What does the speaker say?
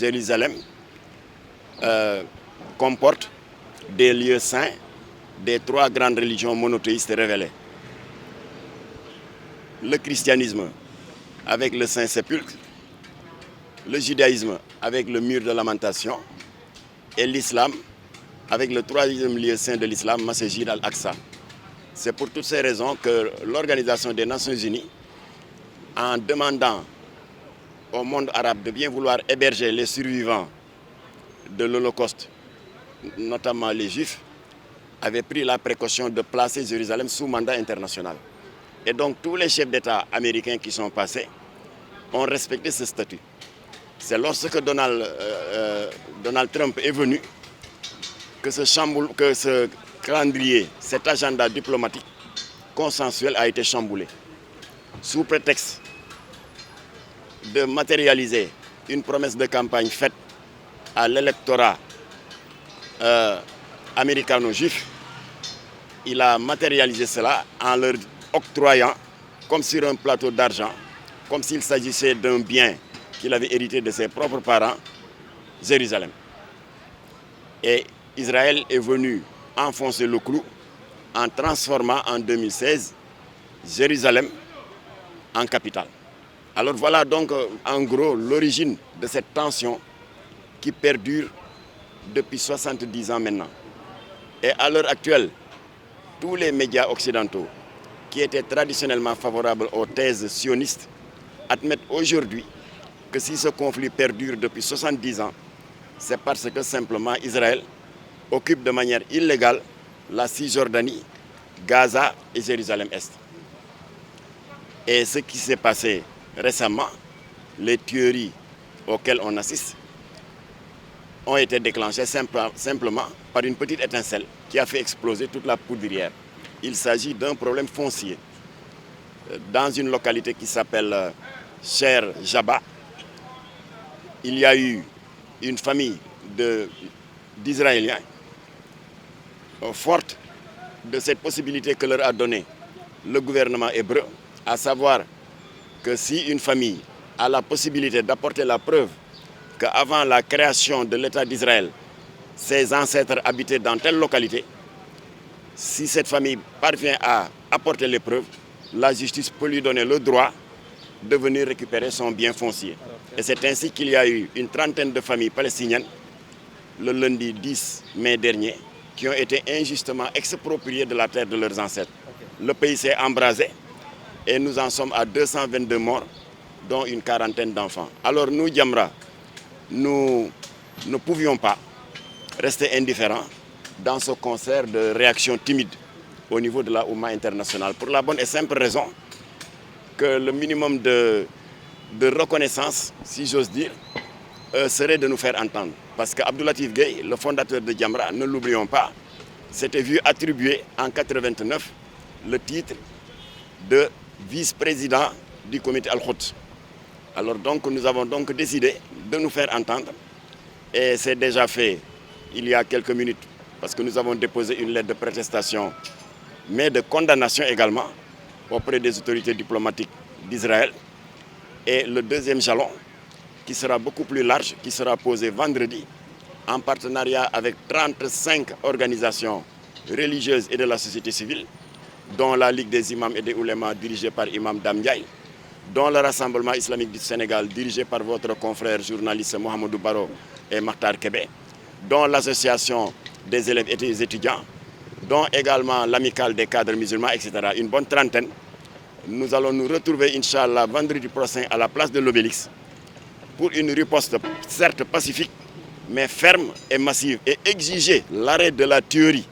Jérusalem comporte des lieux saints des trois grandes religions monothéistes révélées. Le christianisme avec le Saint-Sépulcre, le judaïsme avec le mur de lamentation et l'islam avec le troisième lieu saint de l'islam, Masjid al-Aqsa. C'est pour toutes ces raisons que l'Organisation des Nations Unies, en demandant au monde arabe de bien vouloir héberger les survivants de l'Holocauste, notamment les Juifs, avait pris la précaution de placer Jérusalem sous mandat international. Et donc tous les chefs d'État américains qui sont passés ont respecté ce statut. C'est lorsque Donald Trump est venu que ce calendrier, cet agenda diplomatique consensuel a été chamboulé. Sous prétexte de matérialiser une promesse de campagne faite à l'électorat américano-juif, il a matérialisé cela en leur octroyant, comme sur un plateau d'argent, comme s'il s'agissait d'un bien qu'il avait hérité de ses propres parents, Jérusalem. Et Israël est venu enfoncer le clou en transformant en 2016 Jérusalem en capitale. Alors voilà donc en gros l'origine de cette tension qui perdure depuis 70 ans maintenant. Et à l'heure actuelle, tous les médias occidentaux qui étaient traditionnellement favorables aux thèses sionistes admettent aujourd'hui que si ce conflit perdure depuis 70 ans, c'est parce que simplement Israël occupe de manière illégale la Cisjordanie, Gaza et Jérusalem-Est. Et ce qui s'est passé récemment, les tueries auxquelles on assiste, ont été déclenchées simplement par une petite étincelle qui a fait exploser toute la poudrière. Il s'agit d'un problème foncier. Dans une localité qui s'appelle Cher Jaba, il y a eu une famille d'Israéliens forte de cette possibilité que leur a donnée le gouvernement hébreu, à savoir que si une famille a la possibilité d'apporter la preuve qu'avant la création de l'État d'Israël, ses ancêtres habitaient dans telle localité, si cette famille parvient à apporter les preuves, la justice peut lui donner le droit de venir récupérer son bien foncier. Et c'est ainsi qu'il y a eu une trentaine de familles palestiniennes, le lundi 10 mai dernier, qui ont été injustement expropriées de la terre de leurs ancêtres. Le pays s'est embrasé et nous en sommes à 222 morts, dont une quarantaine d'enfants. Alors nous, Jamra, nous ne pouvions pas rester indifférents dans ce concert de réaction timide au niveau de la Oumma internationale, pour la bonne et simple raison que le minimum de reconnaissance, si j'ose dire, serait de nous faire entendre. Parce qu'Abdou Latif Gueye, le fondateur de Jamra, ne l'oublions pas, s'était vu attribuer en 1989 le titre de vice-président du comité Al-Quds. Alors donc nous avons donc décidé de nous faire entendre, et c'est déjà fait il y a quelques minutes, parce que nous avons déposé une lettre de protestation, mais de condamnation également, auprès des autorités diplomatiques d'Israël. Et le deuxième jalon, qui sera beaucoup plus large, qui sera posé vendredi, en partenariat avec 35 organisations religieuses et de la société civile, dont la Ligue des imams et des oulémas dirigée par Imam Damdiaye, dont le Rassemblement islamique du Sénégal dirigé par votre confrère journaliste Mohamedou Baro et Makhtar Kébé, dont l'association des élèves et des étudiants, dont également l'amicale des cadres musulmans, etc. Une bonne trentaine. Nous allons nous retrouver, Inch'Allah, vendredi prochain à la place de l'Obélisque pour une riposte certes pacifique, mais ferme et massive, et exiger l'arrêt de la tuerie